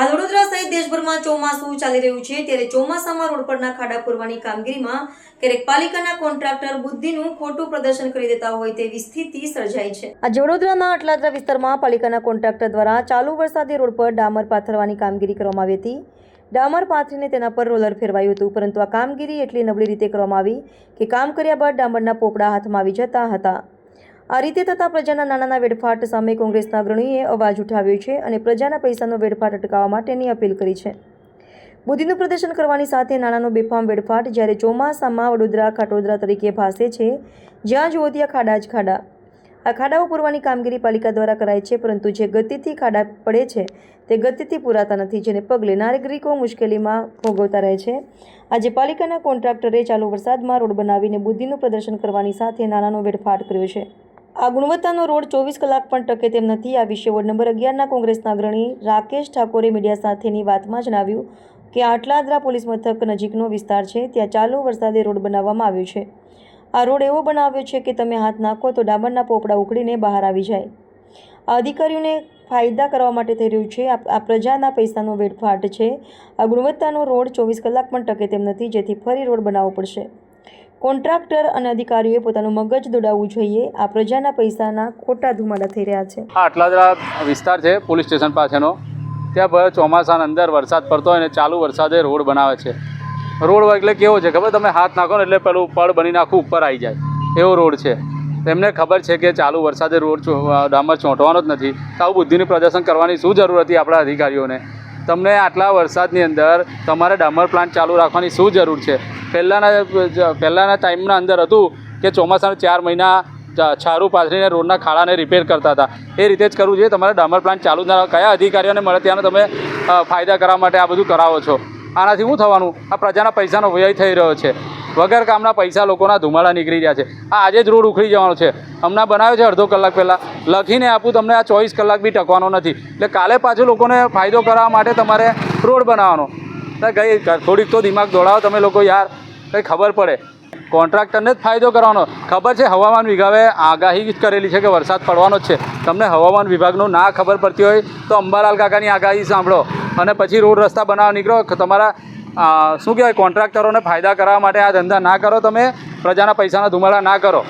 હાલ વડોદરા સહિત દેશભરમાં ચોમાસું ચાલી રહ્યું છે ત્યારે ચોમાસામાં રોડ પરના ખાડા પૂરવાની કામગીરીમાં ક્યારેક પાલિકાના કોન્ટ્રાક્ટર બુદ્ધિનું ખોટું પ્રદર્શન કરી દેતા હોય તેવી સ્થિતિ સર્જાઈ છે। આજે વડોદરાના અટલાદરા વિસ્તારમાં પાલિકાના કોન્ટ્રાક્ટર દ્વારા ચાલુ વરસાદી રોડ પર ડામર પાથરવાની કામગીરી કરવામાં આવી હતી। ડામર પાથરીને તેના પર રોલર ફેરવાયું હતું, પરંતુ આ કામગીરી એટલી નબળી રીતે કરવામાં આવી કે કામ કર્યા બાદ ડામરના પોપડા હાથમાં આવી જતા હતા। આ રીતે થતા પ્રજાના નાણાંના વેડફાટ સામે કોંગ્રેસના અગ્રણીએ અવાજ ઉઠાવ્યો છે અને પ્રજાના પૈસાનો વેડફાટ અટકાવવા માટેની અપીલ કરી છે। બુદ્ધિનું પ્રદર્શન કરવાની સાથે નાણાંનો બેફામ વેડફાટ જ્યારે ચોમાસામાં વડોદરા ખાટોદરા તરીકે ભાસે છે, જ્યાં જુઓ ત્યાં ખાડા જ ખાડા। આ ખાડાઓ પૂરવાની કામગીરી પાલિકા દ્વારા કરાય છે, પરંતુ જે ગતિથી ખાડા પડે છે તે ગતિથી પૂરાતા નથી, જેને પગલે નાગરિકો મુશ્કેલીમાં ભોગવતા રહે છે। આજે પાલિકાના કોન્ટ્રાક્ટરે ચાલુ વરસાદમાં રોડ બનાવીને બુદ્ધિનું પ્રદર્શન કરવાની સાથે નાણાંનો વેડફાટ કર્યો છે। આ ગુણવત્તાનો રોડ 24 કલાક પણ ટકે તેમ નથી। આ વિશે વોર્ડ નંબર 11ના કોંગ્રેસના અગ્રણી રાકેશ ઠાકોરે મીડિયા સાથેની વાતમાં જણાવ્યું કે અટલાદરા પોલીસ મથક નજીકનો વિસ્તાર છે, ત્યાં ચાલુ વરસાદે રોડ બનાવવામાં આવ્યો છે। આ રોડ એવો બનાવ્યો છે કે તમે હાથ નાખો તો ડામરના પોપડા ઉખડીને બહાર આવી જાય। આ અધિકારીઓને ફાયદા કરવા માટે થઈ રહ્યું છે। આ પ્રજાના પૈસાનો વેડફાટ છે। આ ગુણવત્તાનો રોડ 24 કલાક પણ ટકે તેમ નથી, જેથી ફરી રોડ બનાવવો પડશે। કોન્ટ્રાક્ટર અને અધિકારીઓએ પોતાનું મગજ દોડાવવું જોઈએ। આ પ્રજાના પૈસાના ખોટા ધુમાડા થઈ રહ્યા છે। આ અટલાદરા વિસ્તાર છે પોલીસ સ્ટેશન પાસેનો, ત્યાં ભર ચોમાસાના અંદર વરસાદ પડતો હોય અને ચાલુ વરસાદે રોડ બનાવે છે। રોડ એટલે કેવો છે ખબર, તમે હાથ નાખો ને એટલે પેલું પડ બની નાખું ઉપર આવી જાય એવો રોડ છે। તેમને ખબર છે કે ચાલુ વરસાદે રોડ ડામર ચોંટવાનો જ નથી, તો આવું બુદ્ધિનું પ્રદર્શન કરવાની શું જરૂર હતી આપણા અધિકારીઓને? તમને આટલા વરસાદની અંદર તમારે ડામર પ્લાન્ટ ચાલુ રાખવાની શું જરૂર છે? પહેલાંના ટાઈમના અંદર હતું કે ચોમાસાના 4 મહિના છારું પાથરીને રોડના ખાડાને રિપેર કરતા હતા, એ રીતે જ કરવું જોઈએ। તમારે ડામર પ્લાન્ટ ચાલુ જ ના, કયા અધિકારીઓને મળે ત્યાં તમે ફાયદા કરવા માટે આ બધું કરાવો છો? આનાથી શું થવાનું? આ પ્રજાના પૈસાનો વ્યય થઈ રહ્યો છે। વગર કામના પૈસા લોકોના ધુમાડા નીકળી રહ્યા છે। આ આજે જ રોડ ઉખડી જવાનો છે, હમણાં બનાવ્યો છે અડધો કલાક પહેલાં, લખીને આપું તમને, આ 24 કલાક બી ટકવાનો નથી। એટલે કાલે પાછું લોકોને ફાયદો કરવા માટે તમારે રોડ બનાવવાનો। ગઈ થોડીક તો દિમાગ દોડાવો તમે લોકો યાર, કંઈ ખબર પડે। કોન્ટ્રાક્ટરને જ ફાયદો કરવાનો। ખબર છે હવામાન વિભાગે આગાહી જ કરેલી છે કે વરસાદ પડવાનો જ છે। તમને હવામાન વિભાગનું ના ખબર પડતી હોય તો અંબાલાલ કાકાની આગાહી સાંભળો અને પછી રોડ રસ્તા બનાવવા નીકળો। તમારા શું કહેવાય, કોન્ટ્રાક્ટરોને ફાયદા કરવા માટે આ ધંધા ના કરો, તમે પ્રજાના પૈસાના ધુમાડા ના કરો।